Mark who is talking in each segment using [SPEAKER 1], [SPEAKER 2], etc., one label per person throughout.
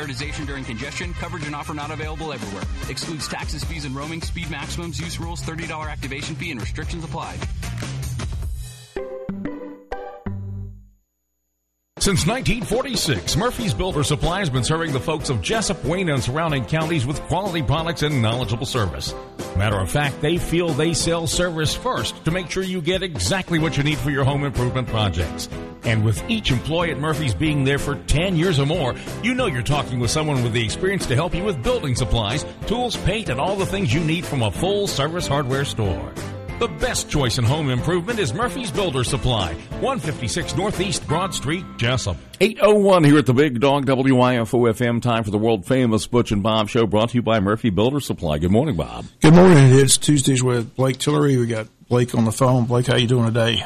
[SPEAKER 1] prioritization during congestion. Coverage and offer not available everywhere. Excludes taxes, fees, and roaming. Speed maximums, use rules, $30 activation fee, and restrictions apply.
[SPEAKER 2] Since 1946, Murphy's Builder Supply has been serving the folks of Jessup, Wayne, and surrounding counties with quality products and knowledgeable service. Matter of fact, they feel they sell service first to make sure you get exactly what you need for your home improvement projects. And with each employee at Murphy's being there for 10 years or more, you know you're talking with someone with the experience to help you with building supplies, tools, paint, and all the things you need from a full-service hardware store. The best choice in home improvement is Murphy's Builder Supply, 156 Northeast Broad Street, Jessup.
[SPEAKER 3] 8:01 here at the Big Dog WIFO-FM. Time for the world-famous Butch and Bob Show, brought to you by Murphy Builder Supply. Good morning, Bob.
[SPEAKER 4] Good morning. It's Tuesdays with Blake Tillery. We got Blake on the phone. Blake, how you doing today?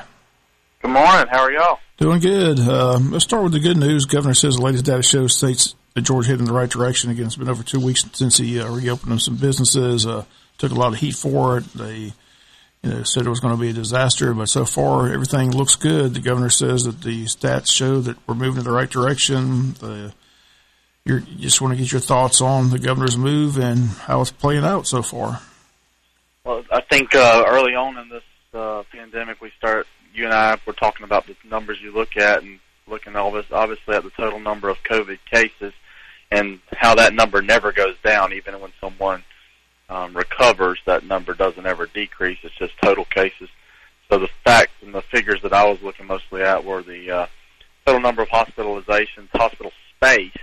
[SPEAKER 5] Good morning. How are y'all?
[SPEAKER 4] Doing good. Let's start with the good news. Governor says the latest data shows states that Georgia headed in the right direction. Again, it's been over 2 weeks since he reopened some businesses. Took a lot of heat for it. They said it was going to be a disaster, but so far everything looks good. The governor says that the stats show that we're moving in the right direction. You just want to get your thoughts on the governor's move and how it's playing out so far.
[SPEAKER 5] Well, I think early on in this pandemic, you and I were talking about the numbers you look at and looking obviously at the total number of COVID cases and how that number never goes down, even when someone recovers, that number doesn't ever decrease. It's just total cases. So the facts and the figures that I was looking mostly at were the total number of hospitalizations, hospital space,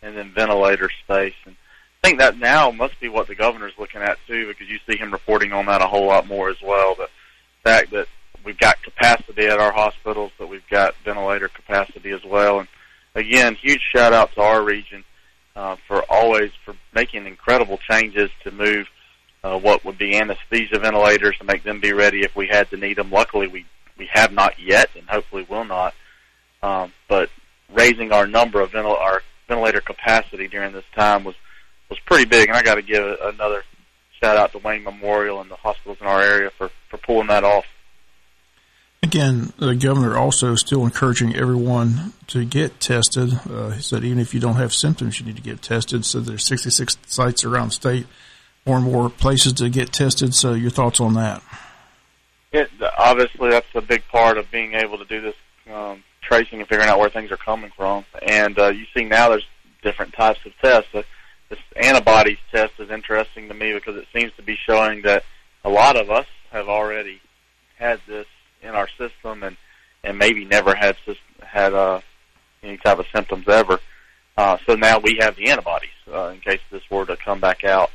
[SPEAKER 5] and then ventilator space. And I think that now must be what the governor's looking at too, because you see him reporting on that a whole lot more as well. The fact that we've got capacity at our hospitals, that we've got ventilator capacity as well. And again, huge shout out to our region for making incredible changes to move what would be anesthesia ventilators to make them be ready if we had to need them. Luckily, we have not yet, and hopefully will not. But raising our number of our ventilator capacity during this time was pretty big, and I got to give another shout out to Wayne Memorial and the hospitals in our area for pulling that off.
[SPEAKER 4] Again, the governor also is still encouraging everyone to get tested. He said even if you don't have symptoms, you need to get tested. So there's 66 sites around the state, more and more places to get tested. So your thoughts on that?
[SPEAKER 5] Obviously, that's a big part of being able to do this tracing and figuring out where things are coming from. And you see now there's different types of tests. This antibodies test is interesting to me because it seems to be showing that a lot of us have already had this in our system and maybe never had any type of symptoms ever. So now we have the antibodies in case this were to come back out.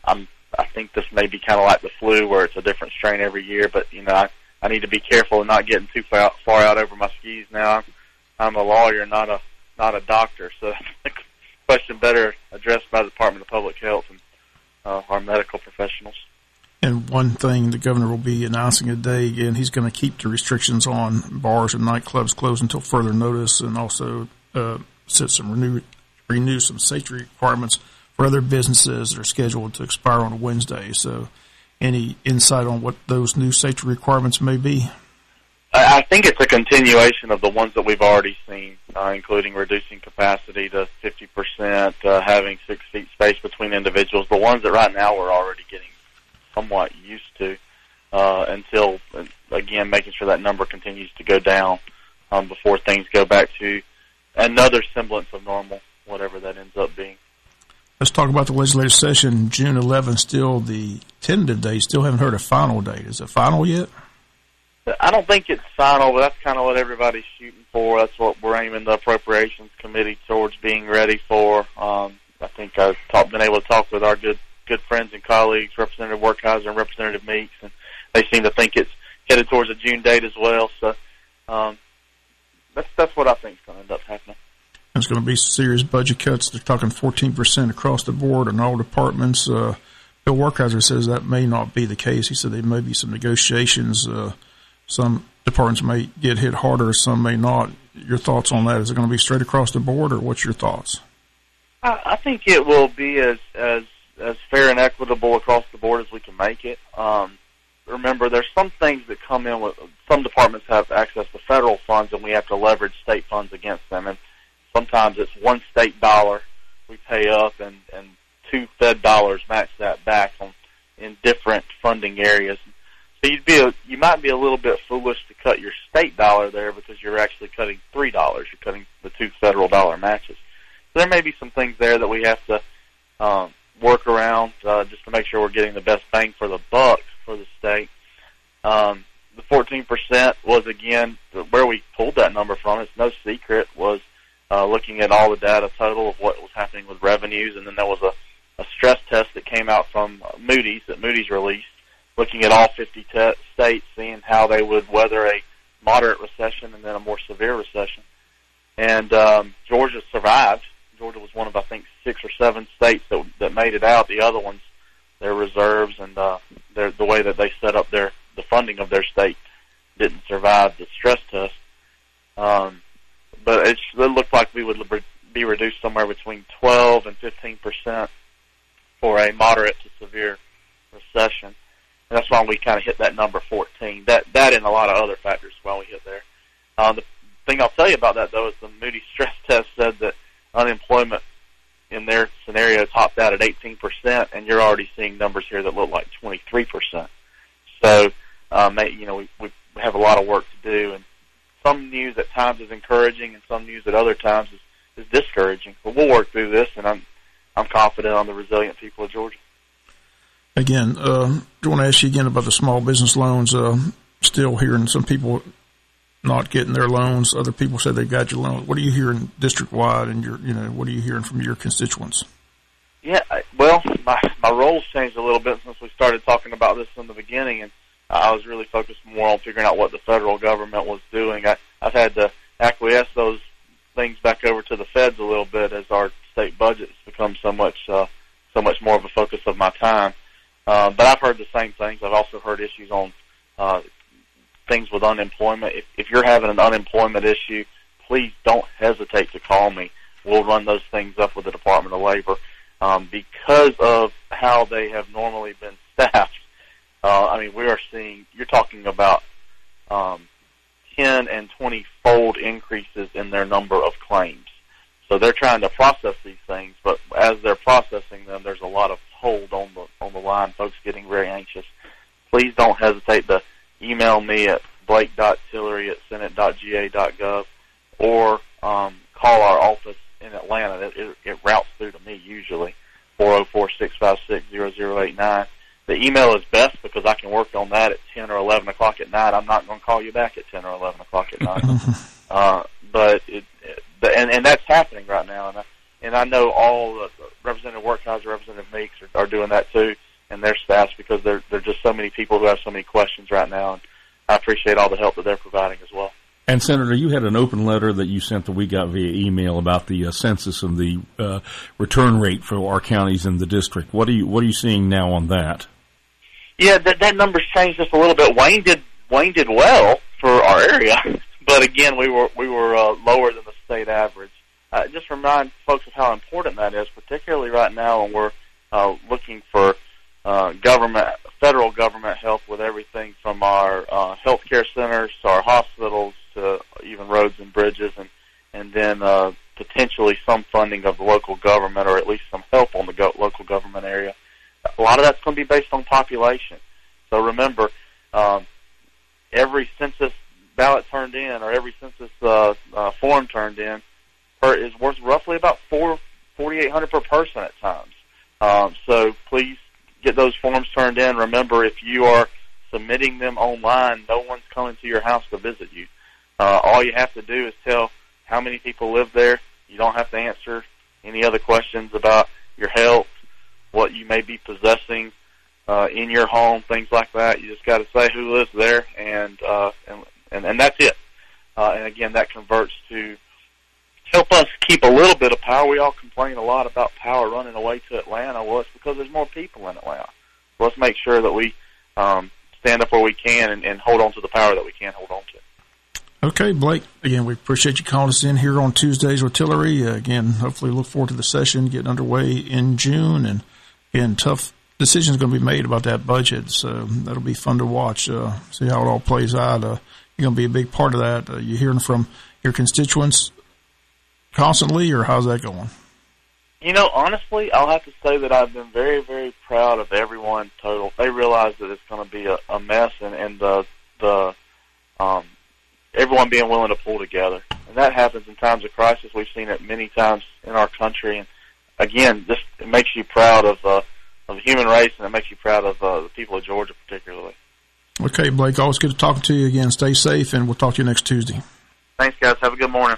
[SPEAKER 5] I think this may be kind of like the flu where it's a different strain every year, but I need to be careful of not getting too far out over my skis now. I'm a lawyer, not a doctor, so the question better addressed by the Department of Public Health and our medical professionals.
[SPEAKER 4] And one thing the governor will be announcing today, again, he's going to keep the restrictions on bars and nightclubs closed until further notice, and also renew some safety requirements for other businesses that are scheduled to expire on a Wednesday. So any insight on what those new safety requirements may be?
[SPEAKER 5] I think it's a continuation of the ones that we've already seen, including reducing capacity to 50%, having 6 feet space between individuals. The ones that right now we're already getting somewhat used to until, again, making sure that number continues to go down before things go back to another semblance of normal, whatever that ends up being.
[SPEAKER 4] Let's talk about the legislative session. June 11th, still the tentative date. Still haven't heard a final date. Is it final yet?
[SPEAKER 5] I don't think it's final, but that's kind of what everybody's shooting for. That's what we're aiming the Appropriations Committee towards being ready for. I think I've been able to talk with our good friends and colleagues, Representative Werkheiser and Representative Meeks, and they seem to think it's headed towards a June date as well. So that's what I think is going to end up happening.
[SPEAKER 4] There's going to be serious budget cuts. They're talking 14% across the board in all departments. Bill Werkheiser says that may not be the case. He said there may be some negotiations. Some departments may get hit harder, some may not. Your thoughts on that? Is it going to be straight across the board, or what's your thoughts?
[SPEAKER 5] I think it will be as fair and equitable across the board as we can make it. Remember, there's some things that come in with some departments have access to federal funds, and we have to leverage state funds against them. And sometimes it's one state dollar we pay up, and 2 Fed dollars match that back in different funding areas. So you might be a little bit foolish to cut your state dollar there because you're actually cutting $3. You're cutting the 2 federal dollar matches. So there may be some things there that we have to work around just to make sure we're getting the best bang for the buck for the state. The 14% was, again, where we pulled that number from. It's no secret, was looking at all the data total of what was happening with revenues, and then there was a stress test that came out from Moody's, that Moody's released, looking at all 50 states, seeing how they would weather a moderate recession and then a more severe recession. And Georgia survived. Georgia was one of, I think, 6 or 7 states that made it out. The other ones, their reserves and the way that they set up the funding of their state didn't survive the stress test. But it looked like we would be reduced somewhere between 12 and 15% for a moderate to severe recession. And that's why we kind of hit that number 14. That and a lot of other factors is why we hit there. The thing I'll tell you about that, though, is the Moody's stress test said that unemployment in their scenario topped out at 18%, and you're already seeing numbers here that look like 23%. So, we have a lot of work to do, and some news at times is encouraging, and some news at other times is discouraging. But we'll work through this, and I'm confident on the resilient people of Georgia.
[SPEAKER 4] Again, I want to ask you again about the small business loans. Still hearing some people not getting their loans. Other people said they got your loan. What are you hearing district-wide, and what are you hearing from your constituents?
[SPEAKER 5] Yeah, well, my role's changed a little bit since we started talking about this in the beginning, and I was really focused more on figuring out what the federal government was doing. I've had to acquiesce those things back over to the feds a little bit as our state budget has become so much more of a focus of my time. But I've heard the same things. I've also heard issues on things with unemployment. If you're having an unemployment issue, please don't hesitate to call me. We'll run those things up with the Department of Labor. Because of how they have normally been staffed, we are seeing, you're talking about 10 and 20-fold increases in their number of claims. So they're trying to process these things, but as they're processing them, there's a lot of hold on the line, folks getting very anxious. Please don't hesitate to email me at blake.tillery@senate.ga.gov or call our office in Atlanta. It routes through to me usually, 404-656-0089. The email is best because I can work on that at 10 or 11 o'clock at night. I'm not going to call you back at 10 or 11 o'clock at night. And that's happening right now. And I know all the Representative Workheiser, Representative Meeks are doing that too, and their staffs, because there are just so many people who have so many questions right now. And I appreciate all the help that they're providing as well.
[SPEAKER 3] And, Senator, you had an open letter that you sent that we got via email about the census and the return rate for our counties in the district. What are you seeing now on that?
[SPEAKER 5] Yeah, that number's changed just a little bit. Wayne did well for our area, but again, we were lower than the state average. Just remind folks of how important that is, particularly right now when we're looking for federal government help with everything from our healthcare centers to our hospitals to even roads and bridges, and then potentially some funding of the local government, or at least some help on the local government area. A lot of that's going to be based on population. So remember, every census ballot turned in, or every census form turned in, is worth roughly about $4,800 per person at times. So please get those forms turned in. Remember, if you are submitting them online, no one's coming to your house to visit you. All you have to do is tell how many people live there. You don't have to answer any other questions about your health, what you may be possessing in your home, things like that. You just got to say who lives there, and that's it. And again, that converts to help us keep a little bit of power. We all complain a lot about power running away to Atlanta. Well, it's because there's more people in Atlanta. So let's make sure that we stand up where we can and hold on to the power that we can hold on to.
[SPEAKER 4] Okay, Blake, again, we appreciate you calling us in here on Tuesdays with Tillery. Again, hopefully look forward to the session getting underway in June. And, again, tough decisions going to be made about that budget, so that'll be fun to watch, see how it all plays out. You're going to be a big part of that. You're hearing from your constituents. constantly, or how's that going?
[SPEAKER 5] Honestly, I'll have to say that I've been very, very proud of everyone total. They realize that it's going to be a mess, and everyone being willing to pull together. And that happens in times of crisis. We've seen it many times in our country. And, again, it makes you proud of the human race, and it makes you proud of the people of Georgia particularly.
[SPEAKER 4] Okay, Blake, always good to talk to you again. Stay safe, and we'll talk to you next Tuesday.
[SPEAKER 5] Thanks, guys. Have a good morning.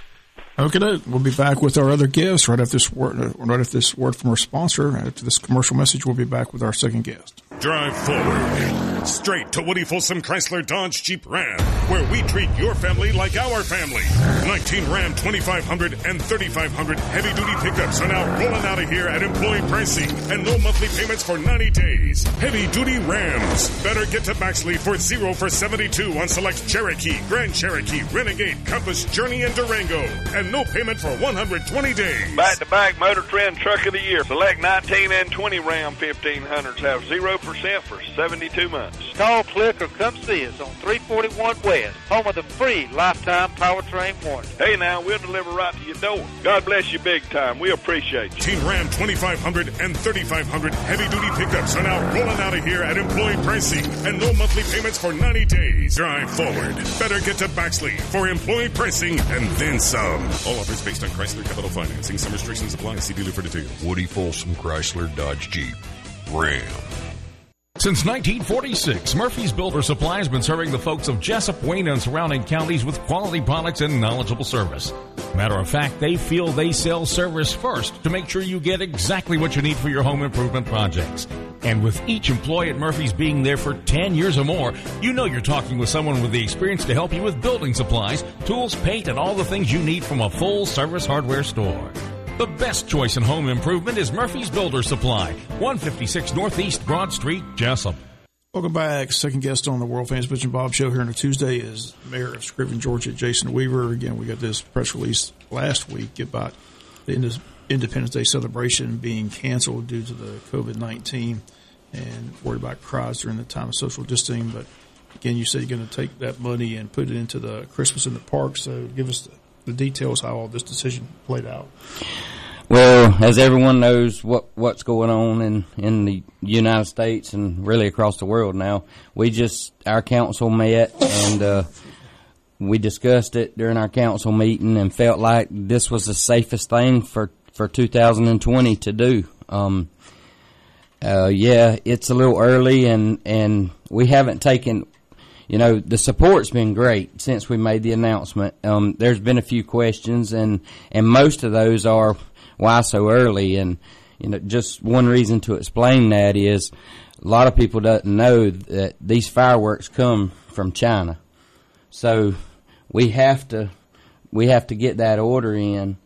[SPEAKER 4] Okay, we'll be back with our other guests right after this word from our sponsor. After this commercial message, we'll be back with our second guest.
[SPEAKER 6] Drive forward, straight to Woody Folsom Chrysler Dodge Jeep Ram, where we treat your family like our family. 19 Ram 2500 and 3500 heavy-duty pickups are now rolling out of here at employee pricing and no monthly payments for 90 days. Heavy-duty Rams. Better get to Baxley for 0 for 72 on select Cherokee, Grand Cherokee, Renegade, Compass, Journey, and Durango. And no payment for 120 days.
[SPEAKER 7] Back-to-back Motor Trend Truck of the Year. Select 19 and 20 Ram 1500s have 0% for 72 months.
[SPEAKER 8] Call, click, or come see us on 341 West, home of the free lifetime powertrain warranty.
[SPEAKER 7] Hey, now, we'll deliver right to your door. God bless you big time. We appreciate you.
[SPEAKER 6] Team Ram 2500 and 3500 heavy-duty pickups are now rolling out of here at employee pricing and no monthly payments for 90 days. Drive forward. Better get to Baxley for employee pricing and then some. All offers based on Chrysler Capital Financing. Some restrictions apply. See dealer for details.
[SPEAKER 9] Woody Folsom Chrysler Dodge Jeep Ram.
[SPEAKER 2] Since 1946, Murphy's Builder Supply has been serving the folks of Jessup, Wayne, and surrounding counties with quality products and knowledgeable service. Matter of fact, they feel they sell service first to make sure you get exactly what you need for your home improvement projects. And with each employee at Murphy's being there for 10 years or more, you know you're talking with someone with the experience to help you with building supplies, tools, paint, and all the things you need from a full-service hardware store. The best choice in home improvement is Murphy's Builder Supply, 156 Northeast Broad Street, Jessup.
[SPEAKER 4] Welcome back. Second guest on the World Famous Butch and Bob Show here on a Tuesday is Mayor of Scriven, Georgia, Jason Weaver. Again, we got this press release last week about the Independence Day celebration being canceled due to the COVID-19 and worried about crowds during the time of social distancing. But again, you said you're going to take that money and put it into the Christmas in the Park. So give us the details how all this decision played out.
[SPEAKER 10] Well, as everyone knows what's going on in the United States and really across the world now, our council met and we discussed it during our council meeting and felt like this was the safest thing for 2020 to do. Yeah, it's a little early and we haven't taken. The support's been great since we made the announcement. There's been a few questions, and most of those are, why so early? And, just one reason to explain that is a lot of people don't know that these fireworks come from China. So we have to get that order in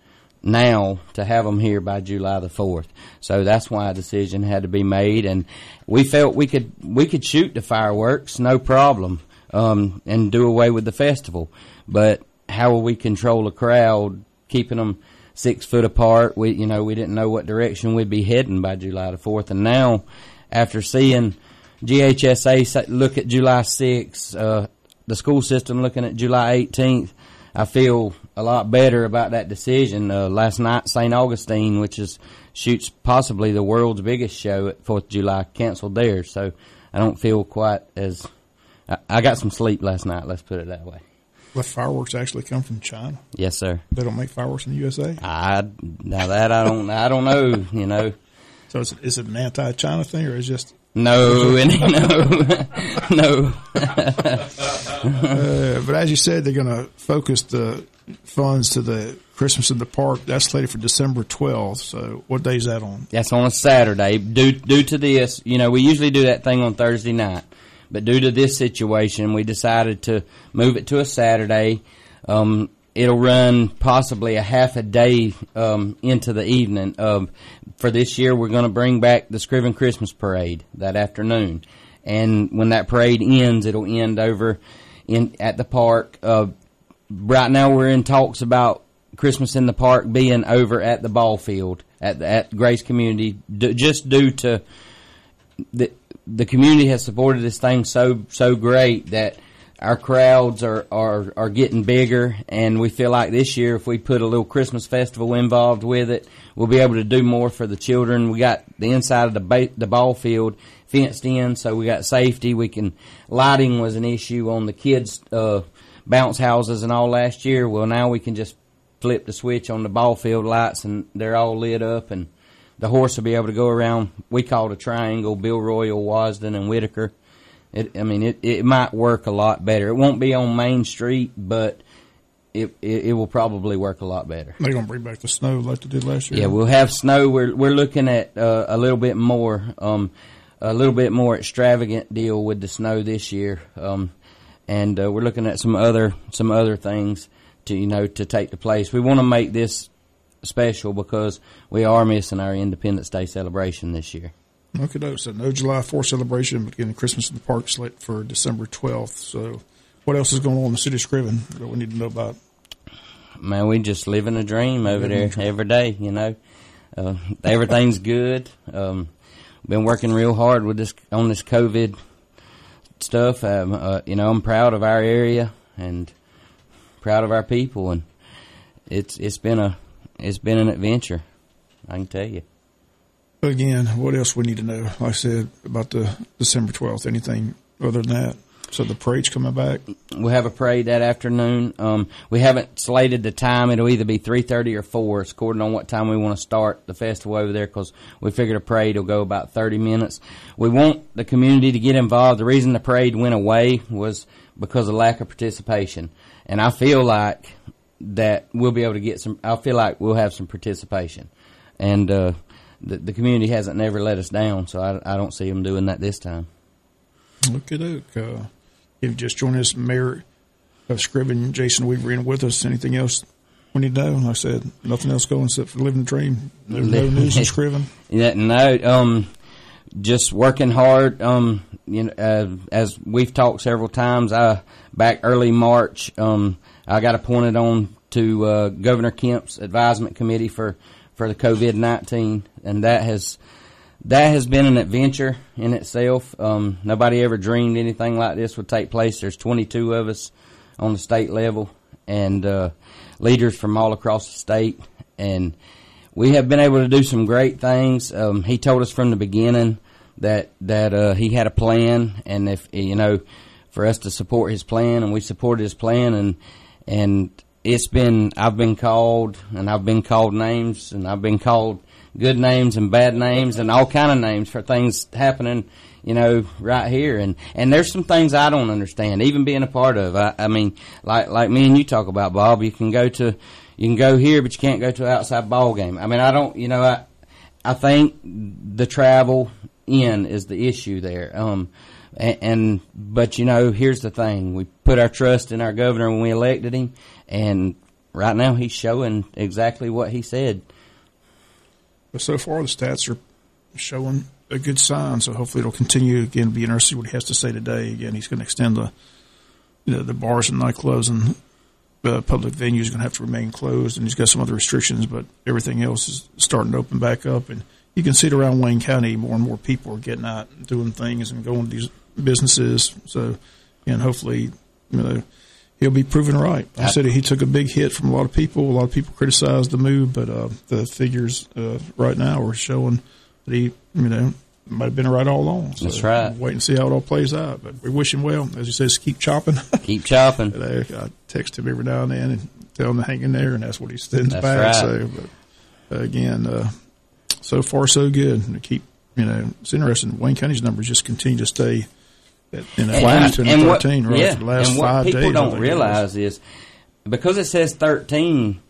[SPEAKER 10] now to have them here by July the 4th. So that's why a decision had to be made, and we felt we could shoot the fireworks, no problem. And do away with the festival. But how will we control a crowd, keeping them 6 foot apart? We didn't know what direction we'd be heading by July the 4th. And now, after seeing GHSA look at July 6th, the school system looking at July 18th, I feel a lot better about that decision. Last night, St. Augustine, which shoots possibly the world's biggest show at 4th of July, canceled theirs. So I don't feel quite as... I got some sleep last night, let's put it that way.
[SPEAKER 4] But fireworks actually come from China?
[SPEAKER 10] Yes, sir.
[SPEAKER 4] They don't make fireworks in the USA?
[SPEAKER 10] I don't know,
[SPEAKER 4] So is it an anti-China thing, or is it just...
[SPEAKER 10] No.
[SPEAKER 4] But as you said, they're going to focus the funds to the Christmas in the Park. That's slated for December 12th. So what day is that on? That's
[SPEAKER 10] on a Saturday. Due to this, we usually do that thing on Thursday night. But due to this situation, we decided to move it to a Saturday. It'll run possibly a half a day into the evening. For this year, we're going to bring back the Scriven Christmas Parade that afternoon. And when that parade ends, it'll end over at the park. Right now, we're in talks about Christmas in the Park being over at the ball field at Grace Community, just due to the community has supported this thing so great that our crowds are getting bigger, and we feel like this year if we put a little Christmas festival involved with it, we'll be able to do more for the children. We got the inside of the ball field fenced in, so we got safety. Lighting was an issue on the kids' bounce houses and all last year. Well, now we can just flip the switch on the ball field lights, and they're all lit up, and the horse will be able to go around. We call it a triangle: Bill Royal, Wasden, and Whitaker. It might work a lot better. It won't be on Main Street, but it will probably work a lot better.
[SPEAKER 4] They're going to bring back the snow like they did last year.
[SPEAKER 10] Yeah, we'll have snow. We're looking at a little bit more extravagant deal with the snow this year, and we're looking at some other things to take the place. We want to make this special because we are missing our Independence Day celebration this year.
[SPEAKER 4] Okay, so no July 4th celebration, but again, Christmas in the Park slate for December 12th. So what else is going on in the city of Scriven that we need to know about?
[SPEAKER 10] Man, we just living a dream over there every day, everything's good. Been working real hard with this COVID stuff. I'm proud of our area and proud of our people, and it's been an adventure, I can tell you.
[SPEAKER 4] Again, what else we need to know? Like I said, about the December 12th, anything other than that? So the parade's coming back?
[SPEAKER 10] We'll have a parade that afternoon. We haven't slated the time. It'll either be 3:30 or 4. It's according on what time we want to start the festival over there, because we figured a parade will go about 30 minutes. We want the community to get involved. The reason the parade went away was because of lack of participation. And I feel like that we'll be able to get I feel like we'll have some participation. And the community hasn't never let us down, so I don't see them doing that this time.
[SPEAKER 4] Okay, Luke. You've just joined us, Mayor of Scriven, Jason Weaver, in with us. Anything else we need to know? Like I said, nothing else going except for living the dream. No news in Scriven?
[SPEAKER 10] Yeah, no. Just working hard. As we've talked several times, back early March, I got appointed on to Governor Kemp's advisement committee for the COVID-19, and that has been an adventure in itself. Nobody ever dreamed anything like this would take place. There's 22 of us on the state level, and leaders from all across the state, and we have been able to do some great things. He told us from the beginning that he had a plan, and if for us to support his plan, and we supported his plan, and I've been called names, and I've been called good names and bad names and all kind of names for things happening, right here. And there's some things I don't understand, even being a part of. I mean, like me and you talk about, Bob, you can go here, but you can't go to an outside ball game. I mean, I don't, I think the travel in is the issue there. But here's the thing. We put our trust in our governor when we elected him, and right now he's showing exactly what he said.
[SPEAKER 4] But so far the stats are showing a good sign, so hopefully it'll continue. Again, be interesting what he has to say today. Again, he's going to extend the bars and nightclubs and public venues are going to have to remain closed, and he's got some other restrictions, but everything else is starting to open back up. And you can see it around Wayne County, more and more people are getting out and doing things and going to these businesses. So, and hopefully, he'll be proven right. I said he took a big hit from a lot of people. A lot of people criticized the move, but the figures right now are showing that he, might have been right all along. So
[SPEAKER 10] that's right.
[SPEAKER 4] Wait and see how it all plays out. But we wish him well. As he says, keep chopping.
[SPEAKER 10] Keep chopping.
[SPEAKER 4] I text him every now and then and tell him to hang in there, and that's what he sends
[SPEAKER 10] that's
[SPEAKER 4] back.
[SPEAKER 10] Right.
[SPEAKER 4] So, but again, so far so good. And keep, it's interesting. Wayne County's numbers just continue to stay at 13, right? For the last 5 days.
[SPEAKER 10] And what people don't realize is because it says 13.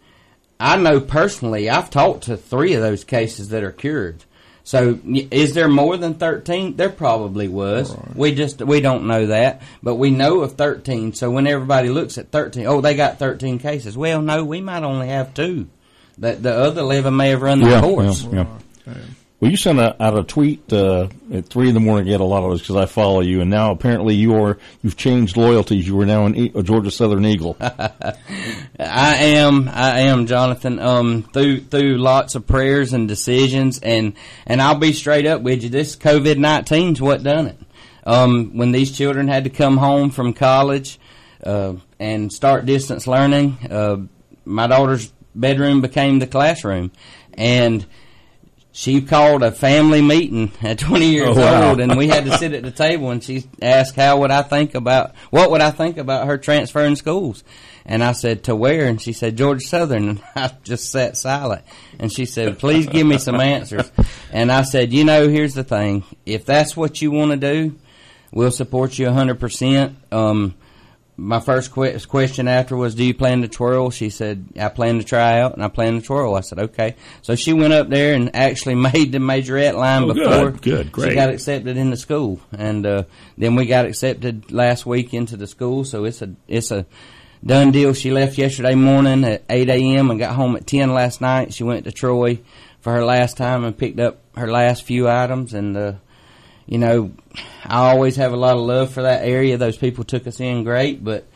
[SPEAKER 10] I know personally, I've talked to 3 of those cases that are cured. So, is there more than 13? There probably was. Right. We don't know that, but we know of 13. So when everybody looks at 13, they got 13 cases. Well, no, we might only have 2. That the other 11 may have run the course.
[SPEAKER 3] Yeah. Okay. Well, you sent out a tweet at 3 in the morning. I get a lot of those because I follow you, and now apparently you've changed loyalties. You are now a Georgia Southern Eagle.
[SPEAKER 10] I am, Jonathan. Through lots of prayers and decisions, and I'll be straight up with you. This COVID-19's what done it. When these children had to come home from college, and start distance learning. My daughter's bedroom became the classroom, and she called a family meeting at 20 years old, and we had to sit at the table, and she asked what would I think about her transferring schools. And I said, to where? And she said, Georgia Southern. And I just sat silent. And she said, please give me some answers. And I said, here's the thing. If that's what you want to do, we'll support you 100%. My first question after was, do you plan to twirl? She said, I plan to try out, and I plan to twirl. I said, okay. So she went up there and actually made the majorette line before
[SPEAKER 3] great.
[SPEAKER 10] She got accepted into school. And then we got accepted last week into the school, so it's a done deal. She left yesterday morning at 8 a.m. and got home at 10 last night. She went to Troy for her last time and picked up her last few items. And, I always have a lot of love for that area. Those people took us in great. But,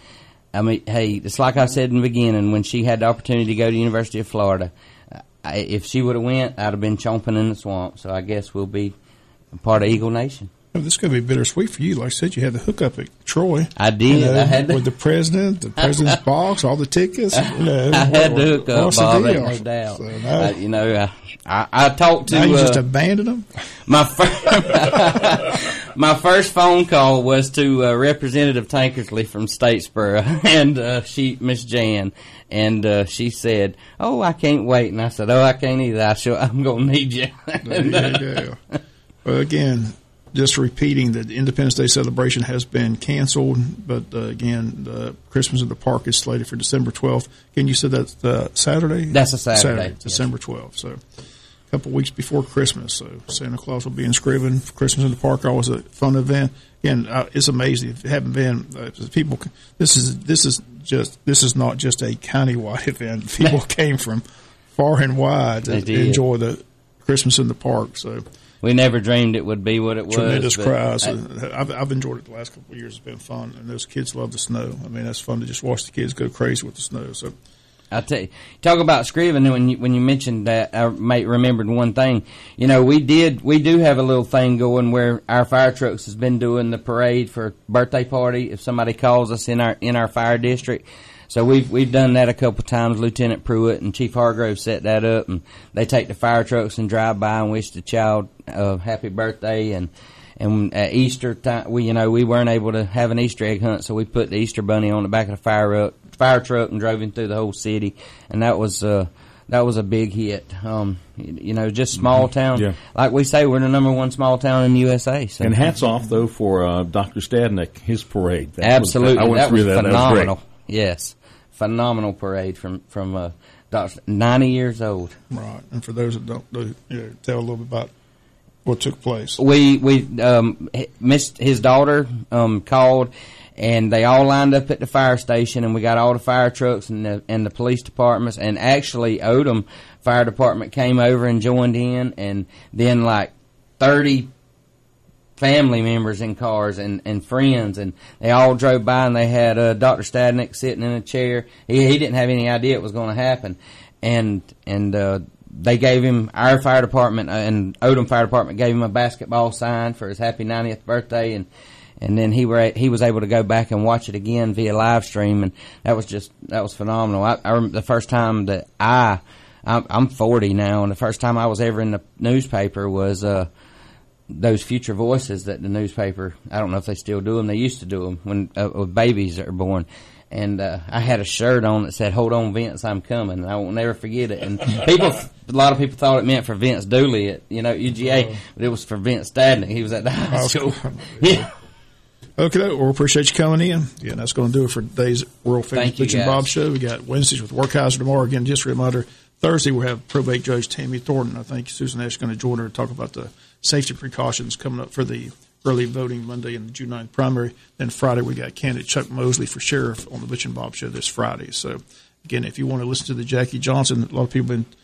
[SPEAKER 10] I mean, hey, it's like I said in the beginning, when she had the opportunity to go to the University of Florida, if she would have went, I'd have been chomping in the swamp. So I guess we'll be a part of Eagle Nation.
[SPEAKER 4] This is going to be bittersweet for you. Like I said, you had the hookup at Troy.
[SPEAKER 10] I did. I had
[SPEAKER 4] with the president's box, all the tickets.
[SPEAKER 10] I had the hookup, Bob, no doubt. So I talked to.
[SPEAKER 4] Now you just abandoned them.
[SPEAKER 10] My first phone call was to Representative Tankersley from Statesboro, and Miss Jan, and she said, "Oh, I can't wait," and I said, "Oh, I can't either. I'm going to need you."
[SPEAKER 4] There you go. Well, again. Just repeating that the Independence Day celebration has been canceled, but again, the Christmas in the Park is slated for December 12th. Again, you said that's Saturday?
[SPEAKER 10] That's a Saturday. Yes.
[SPEAKER 4] December 12th. So a couple of weeks before Christmas. So Santa Claus will be inscribing for Christmas in the Park. Always a fun event. Again, it's amazing. If you haven't been, people. This is not just a countywide event. People came from far and wide to enjoy the Christmas in the Park. So.
[SPEAKER 10] We never dreamed it would be what it was.
[SPEAKER 4] Tremendous crowds. I've enjoyed it the last couple of years. It's been fun, and those kids love the snow. I mean, that's fun to just watch the kids go crazy with the snow. So,
[SPEAKER 10] I tell you, talk about scriven. When you mentioned that, I remembered one thing. We do have a little thing going where our fire trucks has been doing the parade for birthday party. If somebody calls us in our fire district. So we've done that a couple of times. Lieutenant Pruitt and Chief Hargrove set that up, and they take the fire trucks and drive by and wish the child happy birthday. And at Easter time, we weren't able to have an Easter egg hunt, so we put the Easter bunny on the back of the fire truck and drove him through the whole city, and that was a big hit. Just small town. Yeah. Like we say, we're the number one small town in the USA. So.
[SPEAKER 3] And hats off though for Dr. Stadnick, his parade.
[SPEAKER 10] Absolutely, that was phenomenal.
[SPEAKER 3] That was great.
[SPEAKER 10] Yes, phenomenal parade from Dr. 90 years old.
[SPEAKER 4] Right, and for those that don't know, tell a little bit about what took place.
[SPEAKER 10] We missed his daughter called, and they all lined up at the fire station, and we got all the fire trucks and the police departments, and actually Odom Fire Department came over and joined in, and then like 30 family members in cars and friends, and they all drove by, and they had Dr. Stadnick sitting in a chair. He didn't have any idea it was going to happen, and they gave him, our fire department and Odom Fire Department gave him a basketball sign for his happy 90th birthday, and then he was able to go back and watch it again via live stream, and that was phenomenal. I remember the first time that I'm 40 now, and the first time I was ever in the newspaper was those Future Voices that the newspaper, I don't know if they still do them. They used to do them when babies are born. And I had a shirt on that said, "Hold on, Vince, I'm coming." And I won't never forget it. And a lot of people thought it meant for Vince Dooley at UGA, but it was for Vince Stadnick. He was at the high school. Yeah.
[SPEAKER 4] Okay, well, we appreciate you coming in. Yeah, that's going to do it for today's World Famous Butch and Bob Show. We got Wednesdays with Workhauser tomorrow. Again, just a reminder, Thursday we'll have probate judge Tammy Thornton. I think Susan Ash is going to join her to talk about the safety precautions coming up for the early voting Monday in the June 9th primary. Then Friday we got candidate Chuck Mosley for sheriff on the Butch and Bob Show this Friday. So, again, if you want to listen to the Jackie Johnson, a lot of people have been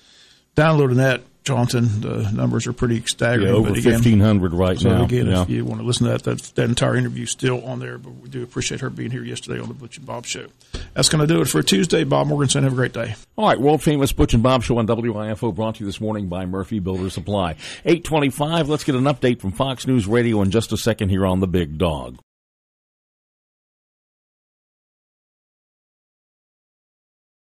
[SPEAKER 4] downloading that. Johnson, the numbers are pretty staggering.
[SPEAKER 3] Yeah, over 1,500 right now.
[SPEAKER 4] So, again, if you want to listen to that entire interview is still on there, but we do appreciate her being here yesterday on the Butch and Bob Show. That's going to do it for Tuesday. Bob Morganson, have a great day.
[SPEAKER 3] All right, world-famous Butch and Bob Show on WIFO brought to you this morning by Murphy Builder Supply. 8:25, let's get an update from Fox News Radio in just a second here on The Big Dog.